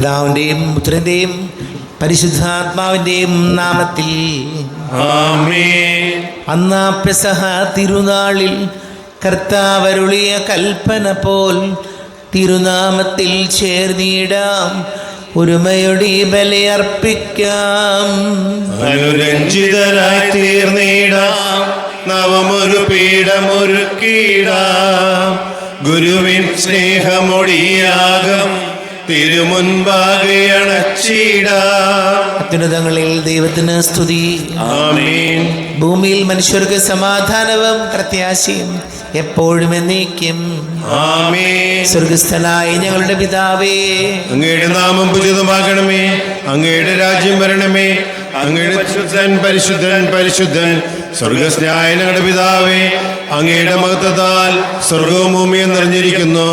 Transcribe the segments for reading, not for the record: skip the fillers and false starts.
പിതാവിൻ്റെയും പുത്രൻ്റെയും പരിശുദ്ധാത്മാവിൻ്റെയും നാമത്തിൽ ആമേൻ. അന്നാ പെസഹ തിരുനാളിൽ കർത്താവരുളിയ കൽപ്പന പോൽ തിരുനാമത്തിൽ ചേർന്നിടാം, ഒരുമയുടെ ബലിയർപ്പിക്കാം. അനുരഞ്ജിതരായി തീർന്നിടാം, നവമൊരു പീഠമൊരുക്കിടാം. ഗുരുവിൻ സ്നേഹമൊടിയാകം തിരുമുൻപാകെ അണച്ചിടാം. അത്യുന്നതങ്ങളിൽ ദൈവത്തിന് സ്തുതി. ആമേൻ. ഭൂമിയിൽ മനുഷ്യർക്ക് സമാധാനവും പ്രത്യാശയും എപ്പോഴും എന്നേക്കും. ആമേൻ. സ്വർഗസ്ഥനായ ഞങ്ങളുടെ പിതാവേ, അങ്ങയുടെ നാമം പൂജിതമാകണമേ, അങ്ങയുടെ രാജ്യം വരണമേ, അങ്ങയുടെ പരിശുദ്ധൻ പരിശുദ്ധൻ പരിശുദ്ധൻ സ്വർഗസ്നായ ഞങ്ങളുടെ പിതാവേ, അങ്ങയുടെ മഹത്വത്താൽ സ്വർഗവും ഭൂമിയും നിറഞ്ഞിരിക്കുന്നു.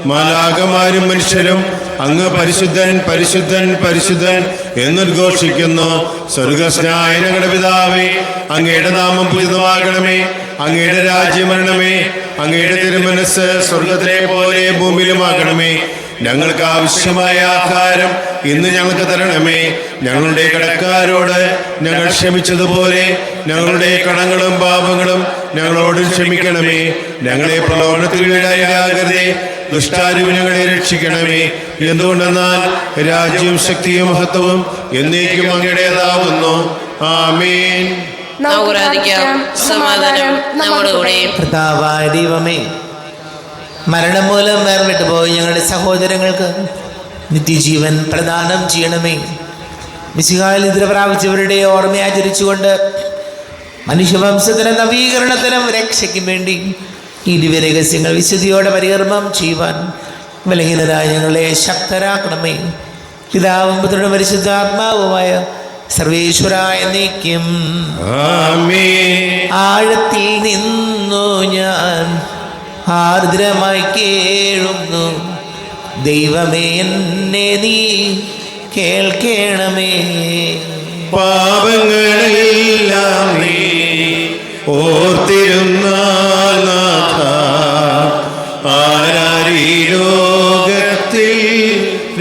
മാലാഖമാരും മനുഷ്യരും അങ്ങ് പരിശുദ്ധൻ പരിശുദ്ധൻ പരിശുദ്ധൻ എന്നുദ്ഘോഷിക്കുന്നു. സ്വർഗസ്നായ ഞങ്ങളുടെ പിതാവേ, അങ്ങയുടെ നാമം പൂജിതമാകണമേ, അങ്ങയുടെ രാജ്യം വരണമേ, അങ്ങയുടെ തിരുമനസ്സ് സ്വർഗത്തിലെ പോലെ ഭൂമിയിലുമാകണമേ. ഞങ്ങൾക്ക് ആവശ്യമായ ആഹാരം ഇന്ന് ഞങ്ങൾക്ക് തരണമേ. ഞങ്ങളുടെ കടക്കാരോട് ഞങ്ങൾ ക്ഷമിച്ചതുപോലെ ഞങ്ങളുടെ കടങ്ങളും പാപങ്ങളും ഞങ്ങളോട് ക്ഷമിക്കണമേ. ഞങ്ങളെ പ്രലോഭനത്തിൽ വീഴാകരുതേ, ദുഷ്ടാരൂപി ഞങ്ങളെ രക്ഷിക്കണമേ. എന്തുകൊണ്ടെന്നാൽ രാജ്യവും ശക്തിയും മഹത്വവും എന്നേക്കും അങ്ങയുടേതാവുന്നു. ആമേൻ. സമാധാനം നമ്മോടുകൂടെ. കർത്താവായ ദൈവമേ, മരണം മൂലം വേർവിട്ടു പോയി ഞങ്ങളുടെ സഹോദരങ്ങൾക്ക് നിത്യജീവൻ പ്രദാനം ചെയ്യണമേ. മിശിഹായിൽ നിദ്ര പ്രാപിച്ചവരുടെ ഓർമ്മയാചരിച്ചുകൊണ്ട് മനുഷ്യവംശത്തിന് നവീകരണത്തിനും രക്ഷയ്ക്കും വേണ്ടി ഈ ദിവ്യരഹസ്യങ്ങൾ വിശുദ്ധിയോടെ പരികർമ്മം ചെയ്യുവാൻ ബലഹീനരായ ഞങ്ങളെ ശക്തരാക്കണമേ. പിതാവും പുത്രനും പരിശുദ്ധാത്മാവുമായ സർവേശ്വരായ എന്നേക്കും. ആമേൻ. ആഴത്തിൽ നിന്നു ഞാൻ ആർദ്രമായി കേഴുന്നു, ദൈവമേ എന്നെ നീ കേൾക്കണമേ. പാപങ്ങളെല്ലാം നീ ഓർത്തിരുന്നാൽ നാഥ, ആരാരീ ലോകത്തിൽ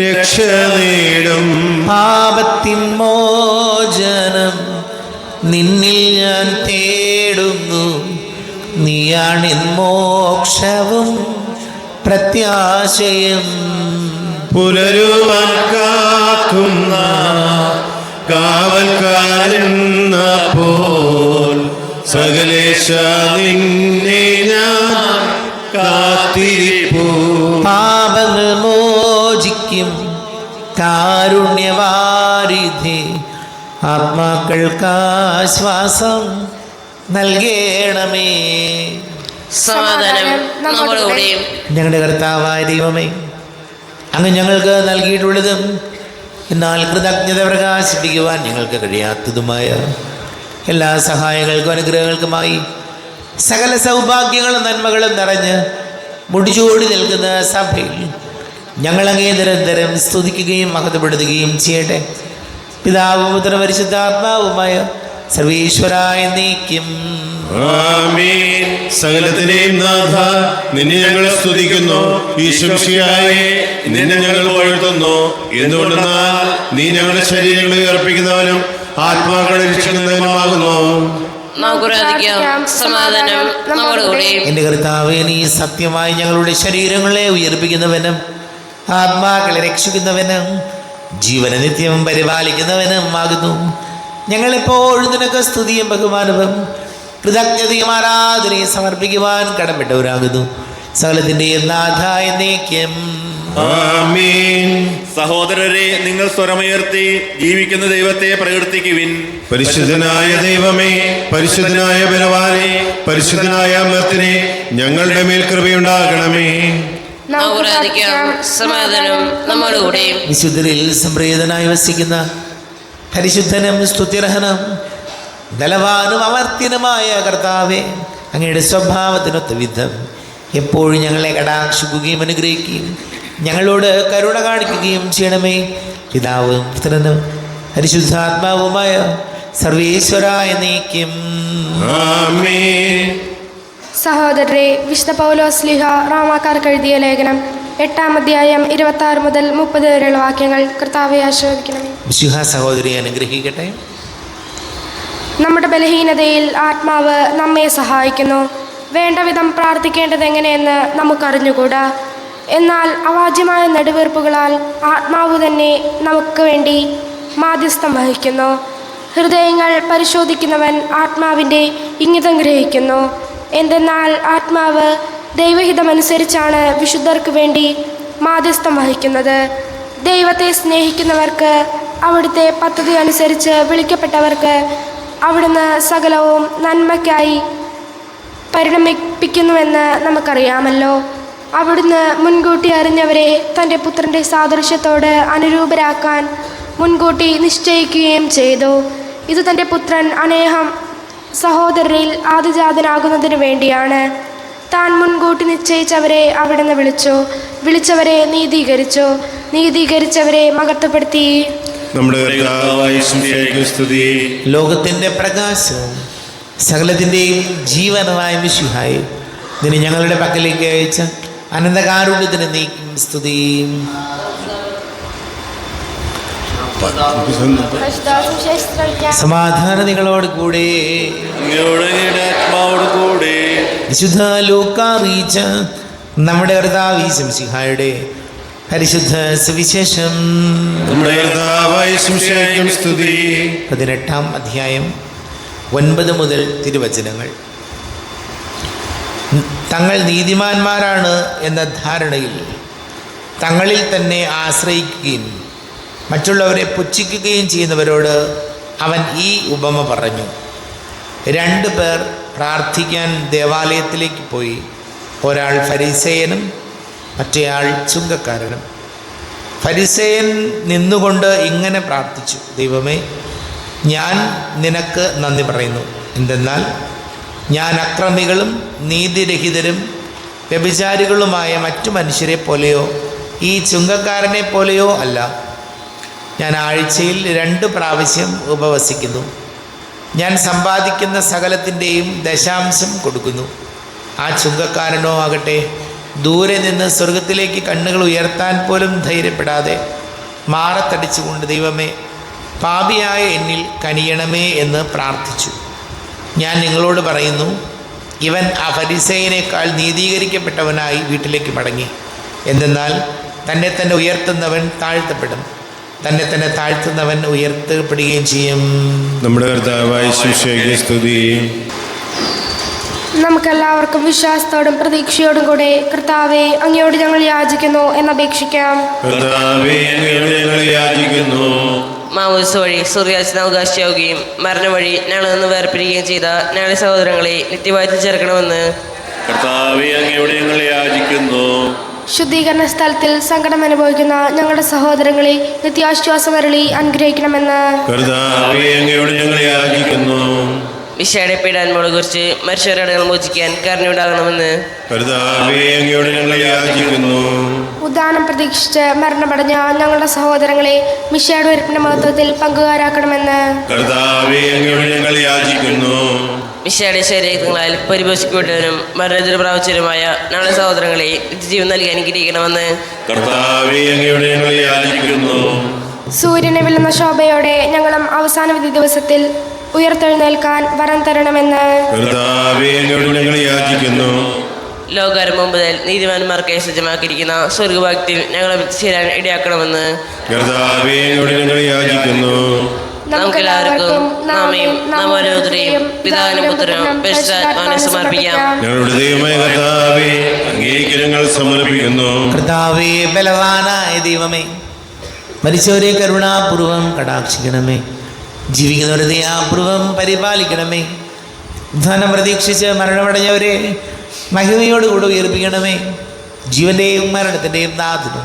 രക്ഷ നേടും. പാപത്തിൻ മോചനം നിന്നിൽ ഞാൻ തേടുന്നു, നീയാണിൻ മോക്ഷവും പ്രത്യാശയും. പുലരുവാൻ കാക്കുന്ന കാവൽക്കാരെന്ന പോൽ സകലേശ നിന്നെ ഞാൻ കാത്തിരിപ്പൂ. പാപങ്ങൾ മോചിക്കും കാരുണ്യവാരിധി, ആത്മാക്കൾക്കാശ്വാസം നൽകണമേ. സമാധാനം നമ്മോടുകൂടെ. ഞങ്ങളുടെ കർത്താവായ ദൈവമേ, അങ്ങ് ഞങ്ങൾക്ക് നൽകിയിട്ടുള്ളതും എന്നാൽ കൃതജ്ഞത പ്രകാശിപ്പിക്കുവാൻ ഞങ്ങൾക്ക് കഴിയാത്തതുമായ എല്ലാ സഹായങ്ങൾക്കും അനുഗ്രഹങ്ങൾക്കുമായി സകല സൗഭാഗ്യങ്ങളും നന്മകളും നിറഞ്ഞ് മുടിചൂടി നിൽക്കുന്ന സഭയിൽ ഞങ്ങളങ്ങേ നിരന്തരം സ്തുതിക്കുകയും മഹത്വപ്പെടുത്തുകയും ചെയ്യട്ടെ. പിതാവും പുത്രനും പരിശുദ്ധാത്മാവുമായ സർവേശ്വരായ എന്നേക്കും. ആമേൻ. സകലത്തിനെയും നാഥ, നിന്നെ ഞങ്ങൾ സ്തുതിക്കുന്നു. ഈശോമിശിഹായേ, നിന്നെ ഞങ്ങൾ പുകഴ്ത്തുന്നു. എന്തുകൊണ്ടെന്നാൽ നീ ഞങ്ങളുടെ ശരീരങ്ങളെ അർപ്പിക്കുന്നവനും ആത്മാക്കളെ രക്ഷിക്കുന്നവനുമാകുന്നു. സമാധാനം നമ്മോടുകൂടെ. എൻ്റെ കർത്താവേ, നീ സത്യമായി ഞങ്ങളുടെ ശരീരങ്ങളെ ഉയർപ്പിക്കുന്നവനും ആത്മാക്കളെ രക്ഷിക്കുന്നവനും ജീവന നിത്യം പരിപാലിക്കുന്നവനും ആകുന്നു. ഞങ്ങളെപ്പോഴും നിനക്ക് സ്തുതിയും ബഹുമാനവും കൃതജ്ഞതയും ആരാധനയും സമർപ്പിക്കുവാൻ കടപ്പെട്ടവരാകുന്നു. സകലത്തിൻ്റെയും നാഥ എന്നേക്കും. ആമേൻ. സഹോദരരെ, നിങ്ങൾ സ്വരമുയർത്തി ജീവിക്കുന്ന ദൈവത്തെ പ്രകീർത്തിക്കുവിൻ. പരിശുദ്ധനായ ദൈവമേ, പരിശുദ്ധനായ ബലവാനെ, പരിശുദ്ധനായ അമർത്തിനെ, ഞങ്ങളുടെ മേൽ കൃപയുണ്ടാകണമേ. സമാധാനം നമ്മോടുകൂടെ. വിശുദ്ധരിൽ സംപ്രീതനായി വസിക്കുന്ന പരിശുദ്ധനും സ്തുത്യർഹനും ബലവാനും അമർത്യനുമായ കർത്താവേ, അങ്ങയുടെ സ്വഭാവത്തിനൊത്ത വിധം എപ്പോഴും ഞങ്ങളെ കടാക്ഷിക്കുകയും അനുഗ്രഹിക്കുകയും ഞങ്ങളോട് കരുണ കാണിക്കുകയും ചെയ്യണമേ. പിതാവും പുത്രനും പരിശുദ്ധാത്മാവുമായ സർവേശ്വരായ എന്നേക്കും. ആമേൻ. സഹോദരരെ, വിശുദ്ധ പൗലോസ് ശ്ലീഹ റോമാക്കാർക്ക് എഴുതിയ ലേഖനം 8-ാം അധ്യായം 26 മുതൽ 30 വരെയുള്ള വാക്യങ്ങൾ. കർത്താവെ ആശീർവദിക്കണമേ. മിശിഹ സഹോദരിയെ അനുഗ്രഹിക്കട്ടെ. നമ്മുടെ ബലഹീനതയിൽ ആത്മാവ് നമ്മെ സഹായിക്കുന്നു. വേണ്ട വിധം പ്രാർത്ഥിക്കേണ്ടത് എങ്ങനെയെന്ന് നമുക്കറിഞ്ഞുകൂടാ. എന്നാൽ അവാച്യമായ നെടുവീർപ്പുകളാൽ ആത്മാവ് തന്നെ നമുക്ക് വേണ്ടി മാധ്യസ്ഥം വഹിക്കുന്നു. ഹൃദയങ്ങൾ പരിശോധിക്കുന്നവൻ ആത്മാവിൻ്റെ ഇംഗിതം ഗ്രഹിക്കുന്നു. എന്തെന്നാൽ ആത്മാവ് ദൈവഹിതമനുസരിച്ചാണ് വിശുദ്ധർക്ക് വേണ്ടി മാധ്യസ്ഥം വഹിക്കുന്നത്. ദൈവത്തെ സ്നേഹിക്കുന്നവർക്ക്, അവിടുത്തെ പദ്ധതി അനുസരിച്ച് വിളിക്കപ്പെട്ടവർക്ക് അവിടുന്ന് സകലവും നന്മയ്ക്കായി പരിണമിപ്പിക്കുന്നുവെന്ന് നമുക്കറിയാമല്ലോ. അവിടുന്ന് മുൻകൂട്ടി അറിഞ്ഞവരെ തൻ്റെ പുത്രൻ്റെ സാദൃശ്യത്തോട് അനുരൂപരാക്കാൻ മുൻകൂട്ടി നിശ്ചയിക്കുകയും ചെയ്തു. ഇത് തൻ്റെ പുത്രൻ അനേകം സഹോദരരിൽ ആദിജാതനാകുന്നതിന് വേണ്ടിയാണ്. താൻ മുൻകൂട്ടി നിശ്ചയിച്ചവരെ അവിടുന്ന് വിളിച്ചു, വിളിച്ചവരെ നീതീകരിച്ചു, നീതീകരിച്ചവരെ മഹത്വപ്പെടുത്തി. നമ്മുടെ കർത്താവായ യേശുവിനെ സ്തുതി. ലോകത്തിൻ്റെ പ്രകാശവും സകലത്തിൻ്റെയും ജീവനുമായ മിശിഹായി ഇതിന് ഞങ്ങളുടെ പക്കലേക്ക് അയച്ച അനന്തകാരുണ്യത്തിന് നീക്കും സ്തുതി. സമാധാന നിങ്ങളോട് കൂടെ. ആത്മാവോട് കൂടെ. വിശുദ്ധ ലൂക്കാ അറിയിച്ച നമ്മുടെ കർത്താവ് യേശു മിശിഹായുടെ പരിശുദ്ധ സുവിശേഷം. നമ്മുടെ കർത്താവായ യേശുവിനെ സ്തുതി. 18-ാം അധ്യായം 9 മുതൽ തിരുവചനങ്ങൾ. തങ്ങൾ നീതിമാന്മാരാണ് എന്ന ധാരണയിൽ തങ്ങളിൽ തന്നെ ആശ്രയിക്കുകയും മറ്റുള്ളവരെ പുച്ഛിക്കുകയും ചെയ്യുന്നവരോട് അവൻ ഈ ഉപമ പറഞ്ഞു. 2 പേർ പ്രാർത്ഥിക്കാൻ ദേവാലയത്തിലേക്ക് പോയി. ഒരാൾ ഫരിസേയനും മറ്റേയാൾ ചുങ്കക്കാരനും. ഫരിസേയൻ നിന്നുകൊണ്ട് ഇങ്ങനെ പ്രാർത്ഥിച്ചു: ദൈവമേ, ഞാൻ നിനക്ക് നന്ദി പറയുന്നു. എന്തെന്നാൽ ഞാൻ അക്രമികളും നീതിരഹിതരും വ്യഭിചാരികളുമായ മറ്റു മനുഷ്യരെ പോലെയോ ഈ ചുങ്കക്കാരനെ പോലെയോ അല്ല. ഞാൻ ആഴ്ചയിൽ 2 പ്രാവശ്യം ഉപവസിക്കുന്നു. ഞാൻ സമ്പാദിക്കുന്ന സകലത്തിൻ്റെയും ദശാംശം കൊടുക്കുന്നു. ആ ചുങ്കക്കാരനോ ആകട്ടെ ദൂരെ നിന്ന് സ്വർഗത്തിലേക്ക് കണ്ണുകൾ ഉയർത്താൻ പോലും ധൈര്യപ്പെടാതെ മാറത്തടിച്ചുകൊണ്ട് ദൈവമേ, പാപിയായ എന്നിൽ കനിയണമേ എന്ന് പ്രാർത്ഥിച്ചു. ഞാൻ നിങ്ങളോട് പറയുന്നു, ഇവൻ ആ ഫരിസേയനേക്കാൾ നീതീകരിക്കപ്പെട്ടവനായി വീട്ടിലേക്ക് മടങ്ങി. എന്തെന്നാൽ തന്നെ തന്നെ ഉയർത്തുന്നവൻ താഴ്ത്തപ്പെടും, തന്നെ തന്നെ താഴ്ത്തുന്നവൻ ഉയർത്തപ്പെടുകയും ചെയ്യും. നമ്മുടെ കർത്താവായ യേശുവിനെ സ്തുതി. നമുക്കെല്ലാവർക്കും വിശ്വാസത്തോടും പ്രതീക്ഷയോടും കൂടെ കർത്താവെ, അങ്ങയോട് ഞങ്ങൾ യാചിക്കുന്നു എന്നപേക്ഷിക്കാം. കർത്താവേ, അങ്ങയോട് ഞങ്ങൾ യാചിക്കുന്നു. മാമോദിസ വഴി സൂര്യാചന അവകാശിയാവുകയും മരണം വഴി ഞങ്ങളിൽ നിന്ന് വേർപിരിയുകയും ചെയ്ത ഞങ്ങളുടെ സഹോദരങ്ങളെ നിത്യമായി ചേർക്കണമെന്ന് കർത്താവേ, അങ്ങയോട് ഞങ്ങൾ യാചിക്കുന്നു. ശുദ്ധീകരണ സ്ഥലത്തിൽ സങ്കടം അനുഭവിക്കുന്ന ഞങ്ങളുടെ സഹോദരങ്ങളെ നിത്യാശ്വാസമരളി അനുഗ്രഹിക്കണമെന്ന് കർത്താവേ, അങ്ങയോട് ഞങ്ങൾ യാചിക്കുന്നു. വിശയുടെ പീഡാന്മകളെ കുറിച്ച് മനുഷ്യരുടെ മോചിക്കാൻ കരുണയുണ്ടാകണമെന്ന് കർത്താവേ, അങ്ങയോട് ഞങ്ങൾ യാചിക്കുന്നു. ഉദ്ധാനം പ്രതീക്ഷിച്ച് മരണമടഞ്ഞ ഞങ്ങളുടെ സഹോദരങ്ങളെ മിശയുടെ ഉയർപ്പിന്റെ മഹത്വത്തിൽ പങ്കുകാരാക്കണമെന്ന് കർത്താവേ, അങ്ങയോട് ഞങ്ങൾ യാചിക്കുന്നു. മിശയുടെ ശരീരങ്ങളാൽ പരിപോഷിക്കപ്പെട്ടവരും മരണത്തിന് പ്രാപിച്ചവരുമായ ഞങ്ങളുടെ സഹോദരങ്ങളെ നിത്യജീവൻ നൽകി അനുഗ്രഹിക്കണമെന്ന് കർത്താവേ, അങ്ങയോട് ഞങ്ങൾ യാചിക്കുന്നു. സൂര്യനെ വെല്ലുന്ന ശോഭയോടെ ഞങ്ങളും അവസാന വിധി ദിവസത്തിൽ ഉയർത്തെഴുന്നേൽക്കാൻ വരം തരണമെന്ന് കർത്താവേ, അങ്ങയോട് ഞങ്ങൾ യാചിക്കുന്നു. ലോകാരംഭം മുതൽ നീതിമാന്മാർക്കായി സജ്ജമാക്കിയിരിക്കുന്ന സ്വർഗഭാഗ്യത്തിൽ ഞങ്ങളെ ചേരാൻ ഇടയാക്കണമെന്ന് കർത്താവേ, അങ്ങയോട് ഞങ്ങൾ യാചിക്കുന്നു. നമുക്കെല്ലാവർക്കും നാമയും നാമോദരയും പിതാവിനും പുത്രനും പരിശുദ്ധാത്മാവിനെ സമർപ്പിക്കാം. ഞങ്ങളുടെ ദൈവമായ കർത്താവേ, അങ്ങേക്ക് ഞങ്ങൾ സമർപ്പിക്കുന്നു. കർത്താവേ, ബലവാനായ ദൈവമേ, മരിച്ചവരെ കരുണാപൂർവം കടാക്ഷിക്കണമേ. ജീവിക്കുന്നവരെ ദയാപൂർവം പരിപാലിക്കണമേ. ഉദ്ധാനം പ്രതീക്ഷിച്ച് മരണമടഞ്ഞവരെ മഹിമയോടുകൂടെ ഉയർപ്പിക്കണമേ. ജീവന്റെയും മരണത്തിൻ്റെയും നാഥനും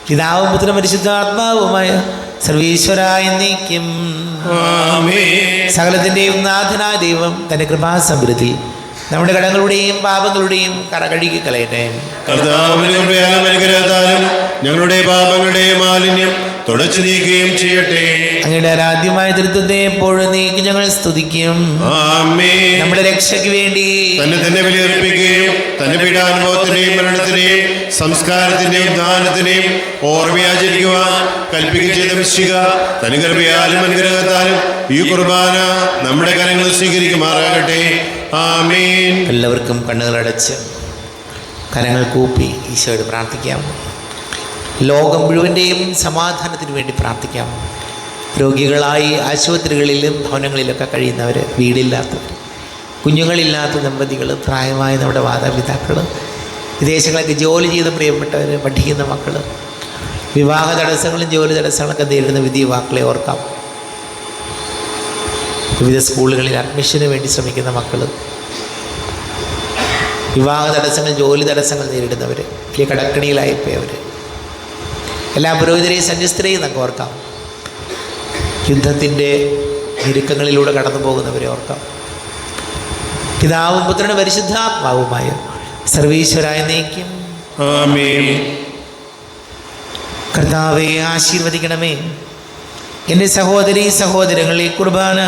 പിതാവും പുത്രനും പരിശുദ്ധാത്മാവുമായ സർവീശ്വരായ എന്നേക്കും ആമേൻ. സകലത്തിൻ്റെയും നാഥനായ ദൈവം തൻ്റെ കൃപാസമൃദ്ധി നമ്മുടെ കടങ്ങളുടെയും പാപങ്ങളുടെയും കറകഴുകി കളയട്ടെ. കർത്താവിന്റെ കൃപയാലും അനുഗ്രഹത്താലും ഞങ്ങളുടെ പാപങ്ങളുടെ മാലിന്യം തുടച്ചു നീക്കുകയും ചെയ്യട്ടെ. അങ്ങയുടെ ആരാധ്യമായ തൃത്വത്തെ എപ്പോഴും നീക്കി ഞങ്ങൾ സ്തുതിക്കും. ആമേൻ. നമ്മുടെ രക്ഷയ്ക്ക് വേണ്ടി തന്നെ ബലിയർപ്പിക്കുകയും തന്റെ പീഡാനുഭവത്തിന്റെയും മരണത്തിന്റെയും സംസ്കാരത്തിന്റെയും ദാനത്തിന്റെയും ഓർമ്മയാചരിക്കുവാൻ കൽപ്പിക്കുകയും ചെയ്ത മിശിഹ തന്റെ കൃപയാലും അനുഗ്രഹത്താലും ഈ കുർബാന നമ്മുടെ കരങ്ങൾ സ്വീകരിക്കുമാറാകട്ടെ. ആമേൻ. എല്ലാവർക്കും കണ്ണുകളടച്ച് കരങ്ങൾ കൂപ്പി ഈശോയോട് പ്രാർത്ഥിക്കാം. ലോകം മുഴുവൻ്റെയും സമാധാനത്തിന് വേണ്ടി പ്രാർത്ഥിക്കാം. രോഗികളായി ആശുപത്രികളിലും ഭവനങ്ങളിലൊക്കെ കഴിയുന്നവർ, വീടില്ലാത്തവർ, കുഞ്ഞുങ്ങളില്ലാത്ത ദമ്പതികൾ, പ്രായമായ നമ്മുടെ മാതാപിതാക്കൾ, വിദേശങ്ങളൊക്കെ ജോലി ചെയ്ത പ്രിയപ്പെട്ടവർ, പഠിക്കുന്ന മക്കൾ, വിവാഹ തടസ്സങ്ങളും ജോലി തടസ്സങ്ങളൊക്കെ നേരിടുന്ന വിദ്യാവാക്കളെ ഓർക്കാം. വിവിധ സ്കൂളുകളിൽ അഡ്മിഷന് വേണ്ടി ശ്രമിക്കുന്ന മക്കൾ, വിവാഹ തടസ്സങ്ങൾ, ജോലി തടസ്സങ്ങൾ നേരിടുന്നവർ, വലിയ കടക്കണിയിലായിപ്പോയവർ, എല്ലാ പുരോഹിതരെയും സന്യസ്തരെയും നമുക്ക് ഓർക്കാം. യുദ്ധത്തിൻ്റെ ഞെരുക്കങ്ങളിലൂടെ കടന്നു പോകുന്നവരെ ഓർക്കാം. പിതാവും പുത്രനും പരിശുദ്ധാത്മാവുമായ സർവീശ്വരായ നീക്കും. ആമേൻ. കർത്താവെ ആശീർവദിക്കണമേ. എൻ്റെ സഹോദരീ സഹോദരങ്ങൾ, ഈ കുർബാന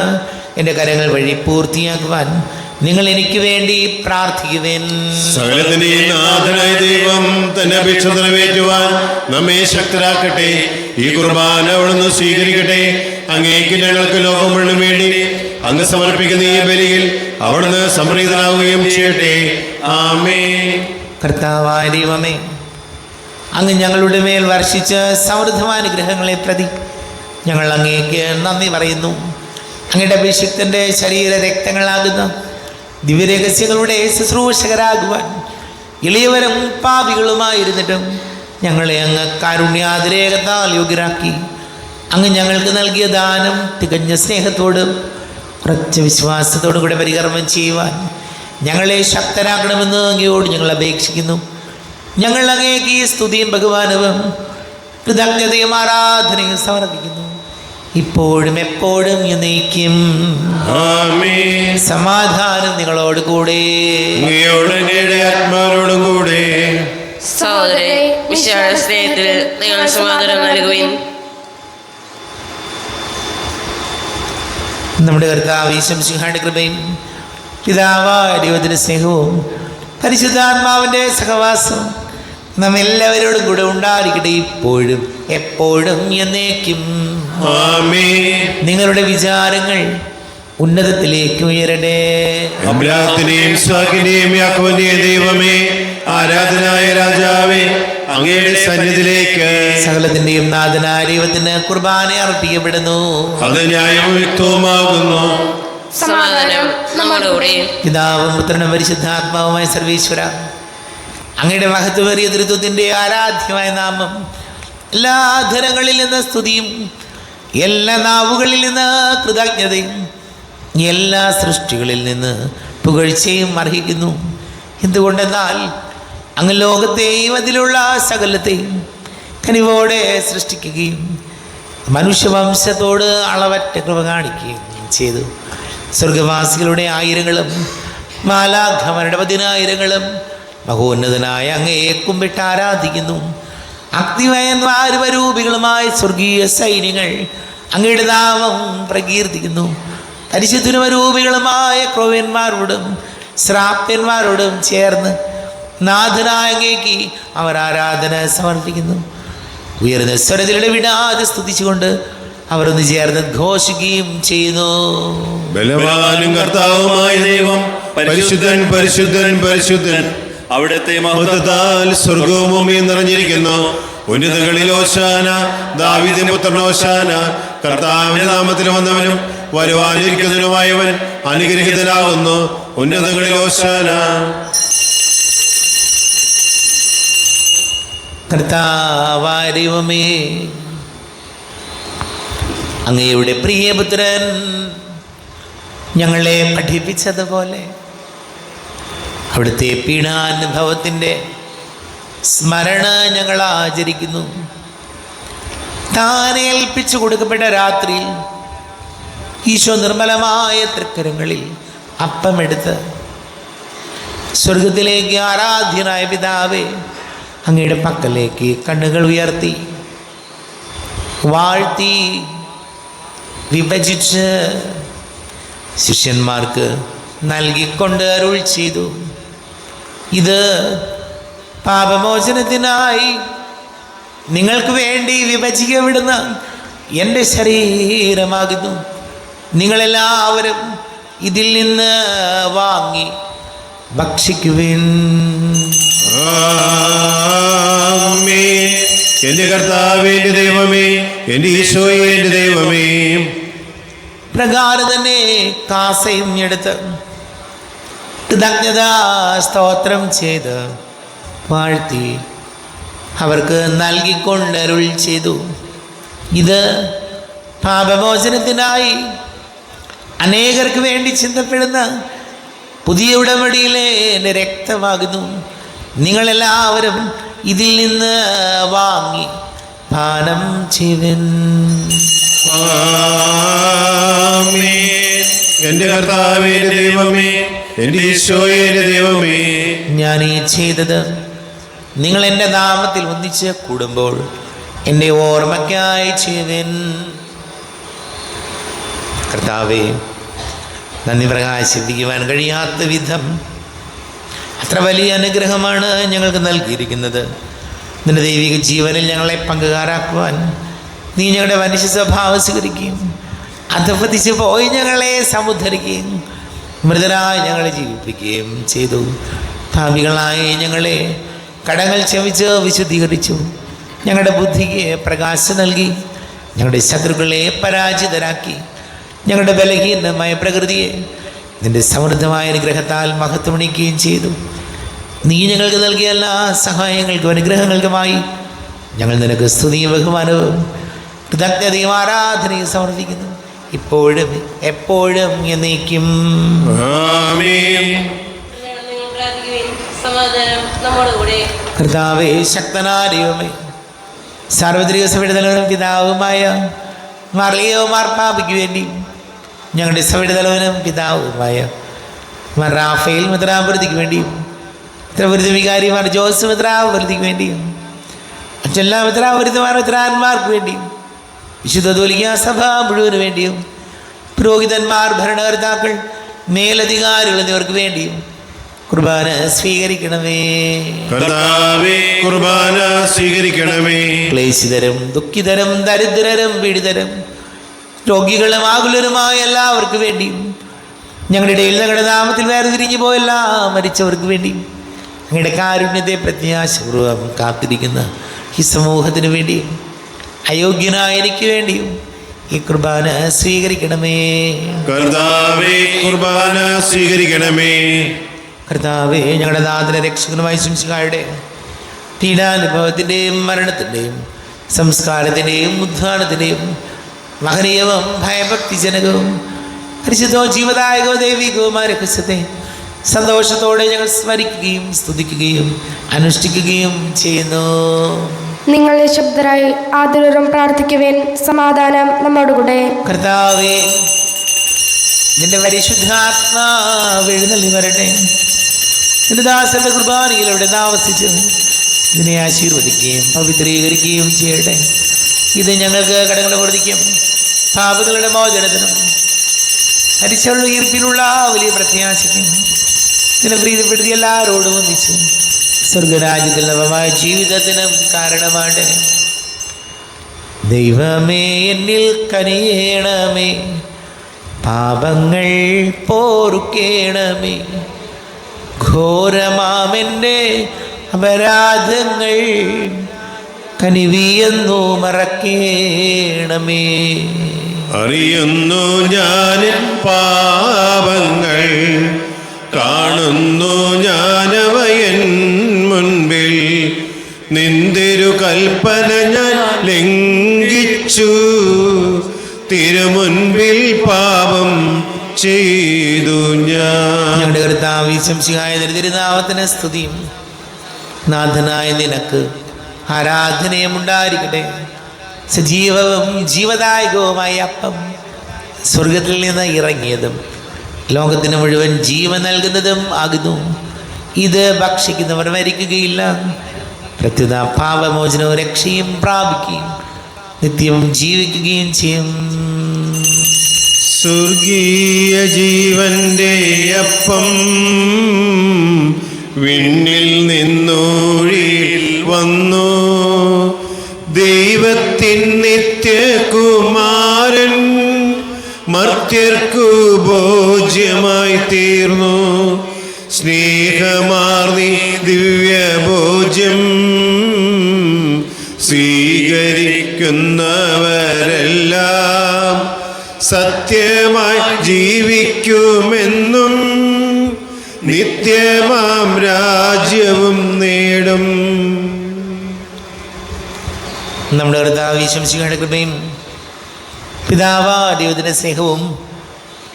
എൻ്റെ കരങ്ങൾ വഴി പൂർത്തിയാക്കുവാൻ നിങ്ങൾ എനിക്ക് വേണ്ടി പ്രാർത്ഥിക്കുവേൻ. സകലത്തിന്റെയും നാഥനായ ദൈവം തന്റെ അപേക്ഷ നിറവേറ്റുവാൻ നമ്മെ ശക്തരാക്കട്ടെ. ഈ കുർബാന അവിടുന്ന് സ്വീകരിക്കട്ടെ. അങ്ങേക്ക് ഞങ്ങൾക്ക് ലോകം മുഴുവൻ വേണ്ടി അങ്ങ് സമർപ്പിക്കുന്ന ഈ ബലിയിൽ അവിടുന്ന് സംപ്രീതനാവുകയും ചെയ്യട്ടെ. ആമേൻ. കർത്താവായ ദൈവമേ, അങ്ങ് ഞങ്ങളുടെ മേൽ വർഷിച്ച സമൃദ്ധമായ അനുഗ്രഹങ്ങളെ പ്രതി ഞങ്ങൾ അങ്ങേക്ക് നന്ദി പറയുന്നു. അങ്ങയുടെ അഭിഷിക്തൻ്റെ ശരീര രക്തങ്ങളാകുന്ന ദിവ്യരഹസ്യങ്ങളുടെ ശുശ്രൂഷകരാകുവാൻ എളിയവരും പാപികളുമായിരുന്നിട്ടും ഞങ്ങളെ അങ്ങ് കാരുണ്യാതിരേകത്താൽ യോഗ്യരാക്കി. അങ്ങ് ഞങ്ങൾക്ക് നൽകിയ ദാനം തികഞ്ഞ സ്നേഹത്തോടും ഉറച്ച വിശ്വാസത്തോടും കൂടെ പരികർമ്മം ചെയ്യുവാൻ ഞങ്ങളെ ശക്തരാക്കണമെന്ന് അങ്ങയോട് ഞങ്ങൾ അപേക്ഷിക്കുന്നു. ഞങ്ങൾ അങ്ങേക്ക് ഈ സ്തുതിയും ബഹുമാനവും കൃതജ്ഞതയും ആരാധനയും സമർപ്പിക്കുന്നു, ഇപ്പോഴും എപ്പോഴും എന്നേക്കും. ആമേൻ. സമാധാനം നിങ്ങളോട് കൂടെ. ആത്മാവോടും കൂടെ. സഹോദരരെ, വിശാല സ്നേഹത്തിൽ നിങ്ങൾ സമാധാനം നൽകുവിൻ. നമ്മുടെ കർത്താവ് ഈശോമിശിഹായുടെ കൃപയും പിതാവായ ദൈവത്തിൻ്റെ സ്നേഹവും പരിശുദ്ധാത്മാവിൻ്റെ സഹവാസവും നമ്മെല്ലാവരോടും കൂടെ ഉണ്ടായിരിക്കട്ടെ, ഇപ്പോഴും എപ്പോഴും എന്നേക്കും. ആമേൻ. നിങ്ങളുടെ വിചാരങ്ങൾ ഉന്നതത്തിലേക്ക് ഉയരട്ടെ. അബ്രാഹത്തിന്റെയും ഇസ്ഹാക്കിന്റെയും യാക്കോബിന്റെയും ദൈവമേ, ആരാധനായ രാജാവേ, അങ്ങയുടെ സന്നിധിയിലേക്ക് സകലത്തിന്റെയും നാഥനായ ദൈവത്തിന് കുർബാന അർപ്പിക്കപ്പെടുന്നു. അത് ന്യായവും യുക്തവുമാകുന്നു. സമാധാനം നമ്മോടുകൂടെ. പിതാവും പുത്രനും പരിശുദ്ധാത്മാവുമായ സർവീശ്വര, അങ്ങയുടെ മഹത്വമേറിയ തൃത്വത്തിൻ്റെ ആരാധ്യമായ നാമം എല്ലാ ധരങ്ങളിൽ നിന്ന് സ്തുതിയും എല്ലാ നാവുകളിൽ നിന്ന് കൃതജ്ഞതയും എല്ലാ സൃഷ്ടികളിൽ നിന്ന് പുകഴ്ചയും അർഹിക്കുന്നു. എന്തുകൊണ്ടെന്നാൽ അങ്ങ് ലോകത്തെയും അതിലുള്ള സകലത്തെയും കനിവോടെ സൃഷ്ടിക്കുകയും മനുഷ്യവംശത്തോട് അളവറ്റ കൃപ കാണിക്കുകയും ചെയ്തു. സ്വർഗവാസികളുടെ ആയിരങ്ങളും മാലാഖമാരുടെ 10,000ങ്ങളും മഹോന്നതനായ അങ്ങയെ കുമ്പിട്ട് ആരാധിക്കുന്നു. അഗ്നിമയന്മാരൂപികളുമായ സ്വർഗീയ സൈന്യങ്ങൾ അങ്ങയുടെ നാമം പ്രകീർത്തിക്കുന്നു. പരിശുദ്ധരൂപികളുമായ ക്രോവ്യന്മാരോടും ശ്രാപ്യന്മാരോടും ചേർന്ന് നാഥനായ അങ്ങേക്ക് അവർ ആരാധന സമർപ്പിക്കുന്നു. ഉയർന്ന സ്വരത്തിലൂടെ വിടാതെ സ്തുതിച്ചുകൊണ്ട് അവർ ഒന്ന് ചേർന്ന് ഘോഷിക്കുകയും ചെയ്യുന്നു. ബലവാനും കർത്താവുമായ ദൈവം പരിശുദ്ധൻ പരിശുദ്ധൻ പരിശുദ്ധൻ, അവിടുത്തെ മഹത്വത്താൽ സ്വർഗവും ഭൂമിയും നിറഞ്ഞിരിക്കുന്നു. ഉന്നതങ്ങളിൽ ഓശാന, ദാവീദിന്റെ പുത്രൻ ഓശാന. കർത്താവിന്റെ നാമത്തിൽ വന്നവനും വരുവാനിരിക്കുന്നതിനുമായവൻ അനുഗ്രഹീതനാകുന്നു. ഉന്നതങ്ങളിൽ ഓശാന. കർത്താവായ ദൈവമേ, അങ്ങയുടെ പ്രിയപുത്രൻ ഞങ്ങളെ പഠിപ്പിച്ചതുപോലെ അവിടുത്തെ പീഡാനുഭവത്തിൻ്റെ സ്മരണ ഞങ്ങൾ ആചരിക്കുന്നു. താൻ ഏൽപ്പിച്ചു കൊടുക്കപ്പെട്ട രാത്രിയിൽ ഈശോ നിർമ്മലമായ തൃക്കരങ്ങളിൽ അപ്പമെടുത്ത് സ്വർഗത്തിലേക്ക് ആരാധ്യനായ പിതാവേ അങ്ങയുടെ പക്കലേക്ക് കണ്ണുകൾ ഉയർത്തി വാഴ്ത്തി വിഭജിച്ച് ശിഷ്യന്മാർക്ക് നൽകിക്കൊണ്ട് അരുൾ ചെയ്തു, ഇത് പാപമോചനത്തിനായി നിങ്ങൾക്ക് വേണ്ടി വിഭജിക്കപ്പെടുന്ന എൻ്റെ ശരീരമാകുന്നു. നിങ്ങളെല്ലാവരും ഇതിൽ നിന്ന് വാങ്ങി ഭക്ഷിക്കുവിൻ. ആമേൻ. എന്റെ കർത്താവേ, എന്റെ ദൈവമേ, എന്റെ ഈശോയേ, എന്റെ ദൈവമേ. പ്രകാരം തന്നെ കാസയും എടുത്ത് കൃതജ്ഞതാ സ്തോത്രം ചെയ്ത് വാഴ്ത്തി അവർക്ക് നൽകിക്കൊണ്ട് അരുൾ ചെയ്തു, ഇത് പാപമോചനത്തിനായി അനേകർക്ക് വേണ്ടി ചിന്തപ്പെടുന്ന പുതിയ ഉടമ്പടിയിലെ എൻ്റെ രക്തമാകുന്നു. നിങ്ങളെല്ലാവരും ഇതിൽ നിന്ന് വാങ്ങി പാനം ചെയ്യുവിൻ. ആമേൻ. എന്റെ കർത്താവേ, എന്റെ ദൈവമേ, എന്റെ ഈശോയേ, എന്റെ ദൈവമേ. ഞാൻ ഈ ചെയ്തത് നിങ്ങൾ എൻ്റെ നാമത്തിൽ ഒന്നിച്ച് കൂടുമ്പോൾ എൻ്റെ ഓർമ്മയ്ക്കായി ചെയ്യുവിൻ. കർത്താവേ, നന്ദി പ്രകാശിപ്പിക്കുവാൻ കഴിയാത്ത വിധം അത്ര വലിയ അനുഗ്രഹമാണ് ഞങ്ങൾക്ക് നൽകിയിരിക്കുന്നത്. നിന്റെ ദൈവിക ജീവനിൽ ഞങ്ങളെ പങ്കുകാരാക്കുവാൻ നീ ഞങ്ങളുടെ മനുഷ്യ സ്വഭാവം സ്വീകരിക്കുകയും അധപതിച്ച് പോയി ഞങ്ങളെ സമുദ്ധരിക്കുകയും മൃതരായി ഞങ്ങളെ ജീവിപ്പിക്കുകയും ചെയ്തു. ഭാവികളായി ഞങ്ങളെ കടങ്ങൾ ക്ഷമിച്ച് വിശുദ്ധീകരിച്ചു. ഞങ്ങളുടെ ബുദ്ധിക്ക് പ്രകാശം നൽകി. ഞങ്ങളുടെ ശത്രുക്കളെ പരാജിതരാക്കി. ഞങ്ങളുടെ ബലഹീനമായ പ്രകൃതിയെ നിന്റെ സമൃദ്ധമായ അനുഗ്രഹത്താൽ മഹത്വമണിക്കുകയും ചെയ്തു. നീ ഞങ്ങൾക്ക് നൽകിയ എല്ലാ സഹായങ്ങൾക്കും അനുഗ്രഹങ്ങൾക്കുമായി ഞങ്ങൾ നിനക്ക് സ്തുതിയും ബഹുമാനവും കൃതജ്ഞതയും ആരാധനയും സമർപ്പിക്കുന്നു, ഇപ്പോഴും എപ്പോഴും എന്നേക്കും. ആമേൻ. സമാധാനം നമ്മുടെ കൂടെ. കർത്താവേ, ശക്തനായ ദൈവമേ, സാർവത്രിക സഭയുടെ തലവനും പിതാവുമായ മാർലിയോ മാർപ്പാപ്പയ്ക്ക് വേണ്ടി ഞങ്ങളുടെ സഭയുടെ തലവനും പിതാവുമായ മാർ റാഫേൽ മിത്രാപുരത്തിക്ക് വേണ്ടിയും മിത്രപുരത്തി വികാരിമാർ ജോസ് മിത്രാപുരത്തിക്ക് വേണ്ടിയും മറ്റെല്ലാ മിത്രാപുരത്തിമാർ മിത്രാന്മാർക്ക് വേണ്ടിയും വിശുദ്ധ കത്തോലിക്കാ സഭ മുഴുവന് വേണ്ടിയും പുരോഹിതന്മാർ, ഭരണകർത്താക്കൾ, മേലധികാരികൾ എന്നിവർക്ക് വേണ്ടിയും കുർബാന സ്വീകരിക്കണമേ. കർത്താവേ, കുർബാന സ്വീകരിക്കണമേ. ക്ലേശിതരും ദുഃഖിതരും ദരിദ്രരും പീഡിതരും രോഗികളും ആകുലരുമായ എല്ലാവർക്കും വേണ്ടിയും ഞങ്ങളുടെ ഇടയിൽ ഞങ്ങളുടെ നാമത്തിൽ വേർതിരിഞ്ഞു പോയെല്ലാം മരിച്ചവർക്ക് വേണ്ടിയും ഞങ്ങളുടെ കാരുണ്യത്തെ പ്രത്യാശപൂർവ്വം കാത്തിരിക്കുന്ന ഈ സമൂഹത്തിന് വേണ്ടിയും അയോഗ്യനായ എനിക്ക് വേണ്ടിയും ഈ കുർബാന സ്വീകരിക്കണമേ. കർത്താവേ, കുർബാന സ്വീകരിക്കണമേ. കർത്താവേ, ഞങ്ങളുടെ നാഥന രക്ഷകനുമായ ശംശിഹായുടെ പീഡാനുഭവത്തിൻ്റെയും മരണത്തിൻ്റെയും സംസ്കാരത്തിൻ്റെയും ഉദ്ധാനത്തിൻ്റെയും മഹനീയവും ഭയഭക്തിജനകവും പരിശുദ്ധവും ജീവദായകവും ദൈവികവുമായ രഹസ്യത്തെ സന്തോഷത്തോടെ ഞങ്ങൾ സ്മരിക്കുകയും സ്തുതിക്കുകയും അനുഷ്ഠിക്കുകയും ചെയ്യുന്നു. നിങ്ങൾ നിശബ്ദരായി ആദരവും പ്രാർത്ഥിക്കുവേൻ. സമാധാനം നമ്മോടുകൂടെ. കർത്താവേ, നിന്റെ പരിശുദ്ധാത്മാവ് എഴുന്നള്ളി വരട്ടെ. നിന്റെ ദാസരുടെ കുർബാനയിൽ അവിടെ താമസിച്ച് ഇതിനെ ആശീർവദിക്കുകയും പവിത്രീകരിക്കുകയും ചെയ്യട്ടെ. ഇത് ഞങ്ങൾക്ക് കടങ്ങളുടെ കൊടുത്തിക്കും പാപങ്ങളുടെ മോചനത്തിനും മരിച്ചവരുടെ ഉയർപ്പിലുള്ള വലിയ പ്രത്യാശയ്ക്കും ഇതിനെ പ്രീതിപ്പെടുത്തി എല്ലാവരോടും ഒന്നിച്ച് സ്വർഗരാജ്യത്തിൽ നവമായ ജീവിതത്തിനും കാരണമാണ്. ദൈവമേ, എന്നിൽ കനിയേണമേ, പാപങ്ങൾ പോറുക്കേണമേ, ഘോരമാമെൻ്റെ അപരാധങ്ങൾ കനിവിയെന്നു മറക്കേണമേ. അറിയുന്നു ഞാൻ പാപങ്ങൾ, കാണുന്നു ഞാനവയൻ മുൻപിൽ. നിന്തിരു കൽപ്പന ഞാൻ ലംഘിച്ചു, തിരുമുൻപിൽ പാപം ചെയ്തു ഞാൻ. ഞങ്ങളുടെ കർത്താവ് ശംശിഹായ തിരുനാമത്തിന് സ്തുതിയും നാഥനായ നിനക്ക് ആരാധനയും ഉണ്ടായിരിക്കട്ടെ. സജീവവും ജീവദായകവുമായ അപ്പം സ്വർഗത്തിൽ നിന്ന് ഇറങ്ങിയതും ലോകത്തിന് മുഴുവൻ ജീവൻ നൽകുന്നതും ആകുന്നു. ഇത് ഭക്ഷിക്കുന്നവർ മരിക്കുകയില്ല, പ്രത്യുത പാപമോചനവും രക്ഷയും പ്രാപിക്കുകയും നിത്യവും ജീവിക്കുകയും ചെയ്യും. സ്വർഗീയ ജീവന്റെ അപ്പം വിണ്ണിൽ നിന്നൊഴിയിൽ വന്നു, ദൈവത്തിൻ നിത്യകുമാരൻ മർത്യർക്കു ഭോജ്യമായി തീർന്നു. സ്നേഹമാർന്നി ദിവ്യഭോജ്യം സ്വീകരിക്കുന്നവരെല്ലാം സത്യമായി ജീവിക്കുമെന്നും നിത്യമാം രാജ്യവും നേടും. നമ്മുടെ കർത്താവ് ഈശോമിശിഹായുടെ കൃപയും പിതാവായ ദൈവത്തിൻ്റെ സ്നേഹവും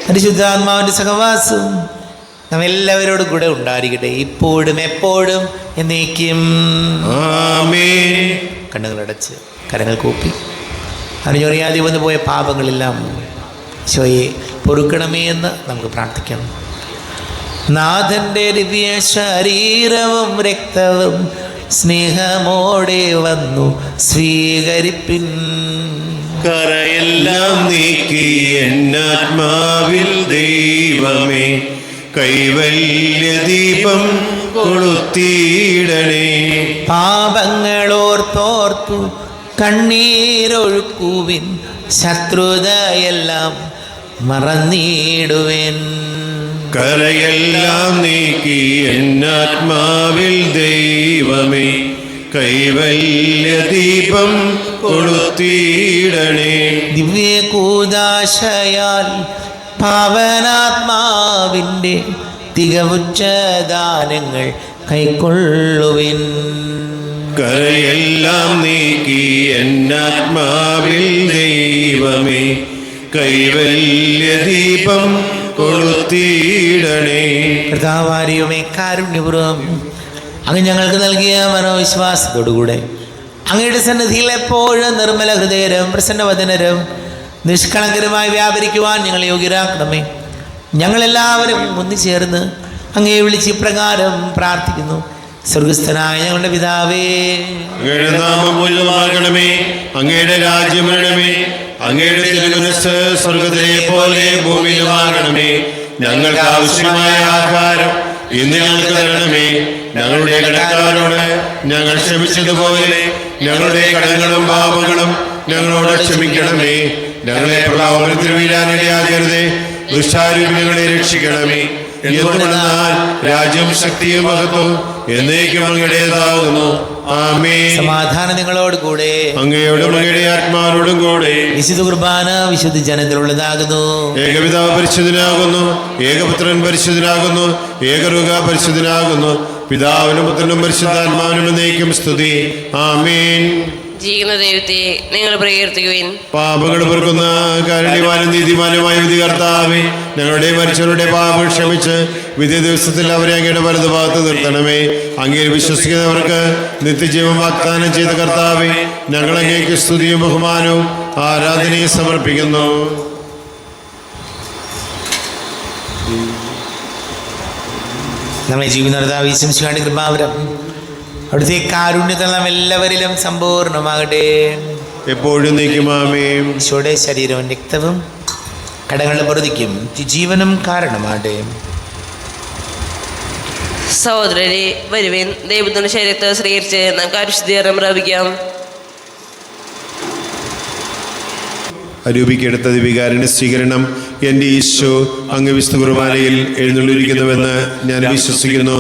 പരിശുദ്ധാത്മാവിൻ്റെ സഹവാസവും നമ്മെല്ലാവരോടും കൂടെ ഉണ്ടായിരിക്കട്ടെ, ഇപ്പോഴും എപ്പോഴും എന്നേക്കും. ആമേൻ. കണ്ണുകളടച്ച് കരങ്ങൾ കൂപ്പി അറിഞ്ഞറിയാതെ വന്നു പോയ പാപങ്ങളെല്ലാം ഈശോയെ പൊറുക്കണമേ എന്ന് നമുക്ക് പ്രാർത്ഥിക്കണം. നാഥൻ്റെ ദിവ്യ ശരീരവും രക്തവും സ്നേഹമോടെ വന്നു സ്വീകരിപ്പിൻ. കരയെല്ലാം നീക്കി എന്നാത്മാവിൽ ദൈവമേ കൈവല്യദീപം കൊളുത്തിയിടണേ. പാപങ്ങളോർത്തോർത്തു കണ്ണീരൊഴുക്കുവിൻ, ശത്രുതയെല്ലാം മറന്നിടുവിൻ. കരയെല്ലാം നീക്കി എന്നാത്മാവിൽ ദൈവമേ കൈവല്യദീപം കൊളുത്തിയിടണേ. ദിവ്യകൂദാശയാൽ പാവനാത്മാവിൻ്റെ തികവുറ്റ ദാനങ്ങൾ കൈക്കൊള്ളുവിൻ. കരയെല്ലാം നീക്കി എന്നാത്മാവിൽ ദൈവമേ കൈവല്യദീപം കൊളുത്തിയിടണേ. കർത്താവാരിയുമേ കാരുണ്യപൂർവ്വം അങ്ങ് ഞങ്ങൾക്ക് നൽകിയ മനോവിശ്വാസത്തോടുകൂടെ അങ്ങയുടെ സന്നിധിയിൽ എപ്പോഴും നിർമ്മല ഹൃദയരും പ്രസന്നവദനരും നിഷ്കളങ്കരുമായി വ്യാപരിക്കുവാൻ ഞങ്ങളെ യോഗ്യരാക്കണമേ. ഞങ്ങളെല്ലാവരും ഒന്നുചേർന്ന് അങ്ങയെ വിളിച്ച് ഇപ്രകാരം പ്രാർത്ഥിക്കുന്നു. സ്വർഗസ്ഥനായ ഞങ്ങളുടെ പിതാവേ, അങ്ങയുടെ നാമം പൂജിതമാകണമേ, അങ്ങയുടെ രാജ്യം വരണമേ, അങ്ങയുടെ തിരുമനസ്സ് സ്വർഗത്തിലെ പോലെ ഭൂമിയിലുമാകണമേ. ഞങ്ങൾക്ക് ആവശ്യമായ ആഹാരം ഇന്ന് ഞങ്ങൾക്ക് തരണമേ. ഞങ്ങളുടെ കടക്കാരോട് ഞങ്ങൾ ക്ഷമിച്ചതുപോലെ ഞങ്ങളുടെ കടങ്ങളും പാപങ്ങളും ഞങ്ങളോട് ക്ഷമിക്കണമേ. ഞങ്ങളെ പ്രലോഭനത്തിൽ വീഴാനിടയാകരുതേ, ദുഷ്ടാരൂപികളെ രക്ഷിക്കണമേ. എന്നാൽ രാജ്യം ശക്തിയും മഹത്വം എന്നേക്കും അങ്ങയുടേതാകുന്നു. ആമേൻ. സമാധാനം നിങ്ങളോട് കൂടെ, അങ്ങയോടും അങ്ങയുടെ ആത്മാവിനോടും കൂടെ. വിശുദ്ധ കുർബാന വിശുദ്ധ ജനത്തിലുള്ളതാകുന്നു. ഏകപിതാവ് പരിശുദ്ധനാകുന്നു, ഏകപുത്രൻ പരിശുദ്ധനാകുന്നു, ഏകരൂഹ പരിശുദ്ധനാകുന്നു. പിതാവിനും പുത്രനും പരിശുദ്ധാത്മാവിനും എന്നേക്കും സ്തുതി. ആമേൻ. ജീവിക്കുന്ന ദൈവത്തെ നിങ്ങൾ പ്രകീർത്തിക്കുവിൻ. പാപങ്ങൾ പൊറുക്കുന്ന കാരുണ്യവാനും നീതിമാനുമായ വിധി കർത്താവേ, ഞങ്ങളുടെ മരിച്ചവരുടെ പാപം ക്ഷമിച്ച് വിധി ദിവസത്തിൽ അവരെ അങ്ങയുടെ വലതുഭാഗത്ത് നിർത്തണമേ. അങ്ങയിൽ വിശ്വസിക്കുന്നവർക്ക് നിത്യജീവൻ വാഗ്ദാനം ചെയ്ത കർത്താവേ, ഞങ്ങൾ അങ്ങേക്ക് സ്തുതിയും ബഹുമാനവും ആരാധനയും സമർപ്പിക്കുന്നു. നമ്മെ ജീവിത ഈശോമിശിഹായുടെ കൃപാവരം അവിടുത്തെ കാരുണ്യത്തിൽ നാം എല്ലാവരിലും സമ്പൂർണ്ണമാകട്ടെ. എപ്പോഴും നീക്കും. ആമേൻ. ഈശോയുടെ ശരീരവും രക്തവും കടങ്ങളുടെ പൊറുതിക്കും ജീവനും കാരണമാകട്ടെ. സഹോദരരെ, വരുവിൻ, ദൈവത്തിന്റെ ശരീരത്തെ സ്വീകരിച്ച് നമുക്ക് പരിശുദ്ധീകരണം പ്രാപിക്കാം. അരൂപിക്കെടുത്ത ദിവികാരൻ്റെ സ്വീകരണം. എൻ്റെ ഈശോ അങ്ങ് വിശുദ്ധ കുർബാനയിൽ എഴുന്നള്ളിരിക്കുന്നുവെന്ന് ഞാൻ വിശ്വസിക്കുന്നു.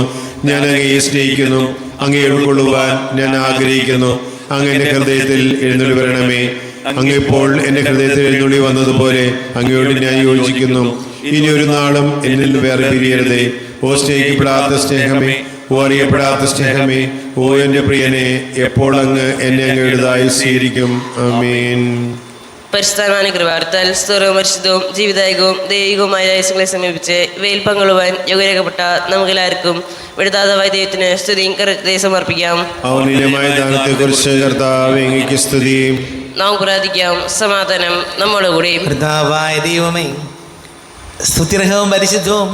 ഞാൻ അങ്ങയെ സ്നേഹിക്കുന്നു, അങ്ങയെ ഉൾക്കൊള്ളുവാൻ ഞാൻ ആഗ്രഹിക്കുന്നു. അങ്ങ് എൻ്റെ ഹൃദയത്തിൽ എഴുന്നള്ളി വരണമേ. അങ്ങ് ഇപ്പോൾ എൻ്റെ ഹൃദയത്തിൽ എഴുന്നള്ളി വന്നതുപോലെ അങ്ങയോട് ഞാൻ യോജിക്കുന്നു. ഇനി ഒരു നാളും എന്നിൽ വേറെ പിരിയരുതേ. ഓ സ്നേഹിക്കപ്പെടാത്ത സ്നേഹമേ, ഓ അറിയപ്പെടാത്ത സ്നേഹമേ, ഓ എൻ്റെ പ്രിയനെ, എപ്പോൾ അങ്ങ് എന്നെ അങ്ങയുടേതായി സ്വീകരിക്കും. ആമേൻ. പരിശുദ്ധാത്മാവിന്റെ കൃപാർത്താൽ സ്തുതവും പരിശുദ്ധവും ജീവിതായകവും ദൈവികവുമായ രഹസ്യങ്ങളെ സമീപിച്ച് ഇവയിൽ പങ്കുകൊള്ളുവാൻ യോഗ്യരാക്കപ്പെട്ട നമുക്കെല്ലാവർക്കും വിടുതാതമായ ദൈവത്തിന് സ്തുതിയും കൃതജ്ഞതയും സമർപ്പിക്കാം. ഔന്നത്യമായ ദാനത്തെക്കുറിച്ച് കർത്താവേ അങ്ങേക്ക് സ്തുതി. നാം പ്രാർത്ഥിക്കാം. സമാധാനം നമ്മുടെ കൂടെ. കർത്താവായ ദൈവമേ, സ്തുത്യർഹവും പരിശുദ്ധവും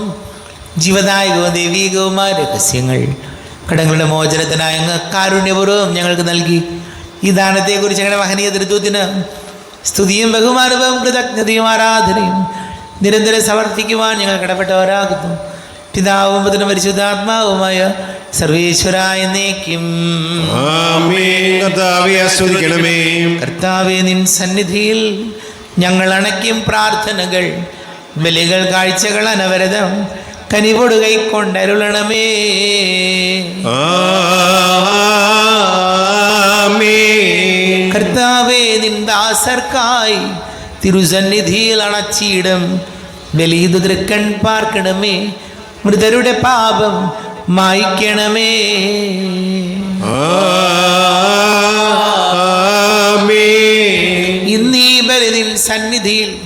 ജീവദായകവും ദൈവീകവുമായ രഹസ്യങ്ങൾ കടങ്ങളുടെ മോചനത്തിനായി അങ്ങ് കാരുണ്യപൂർവ്വം ഞങ്ങൾക്ക് നൽകി ഈ ദാനത്തെക്കുറിച്ച് ഞങ്ങളുടെ മഹനീയ തൃത്വത്തിന് സ്തുതിയും ബഹുമാനവും കൃതജ്ഞതയും ആരാധനയും നിരന്തരം സമർപ്പിക്കുവാൻ ഞങ്ങൾ കടപ്പെട്ടവരാകുന്നു. പിതാവും പുത്രനും പരിശുദ്ധാത്മാവുമായ സർവേശ്വരായ എന്നേക്കും. ആമേൻ. കർത്താവേ ആസ്വദിക്കണമേ. കർത്താവേ, നിൻ സന്നിധിയിൽ ഞങ്ങൾ അണയ്ക്കും പ്രാർത്ഥനകൾ, ബലികൾ, കാഴ്ചകൾ അനവരതം കനിവോട് കൈക്കൊണ്ടരുളണമേ. ആമേൻ. കർത്താവേ, നിൻ ദാസർക്കായി തിരുസന്നിധിയിൽ അണച്ചിടും ബലിതു തൃക്കൺ പാർക്കണമേ. മൃതരുടെ പാപം മായ്ക്കണമേ. ആമേൻ. ഇന്നീ ബലി നിൻ സന്നിധിയിൽ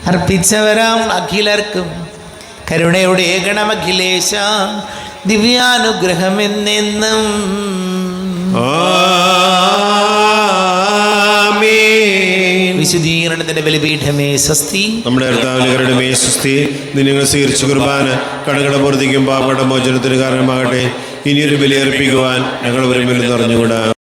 അർപ്പിച്ചവരാം അഖിലർക്കും കരുണയുടെ ഗണമഖിലേശ ദിവ്യാനുഗ്രഹം എന്നെന്നും. ആമേൻ. വിശുദ്ധീകരണത്തിന്റെ ബലിപീഠമേ സ്വസ്തി. നമ്മുടെ കർത്താവിന്റെ മേ സ്വസ്തി. നിങ്ങൾ സ്വീകരിച്ച കുർബാന കടകട പൂർത്തിക്കും പാപയുടെ മോചനത്തിന് കാരണമാകട്ടെ. ഇനിയൊരു ബലി അർപ്പിക്കുവാൻ ഞങ്ങൾ വരുമ്പോൾ നിറഞ്ഞുകൂടാ.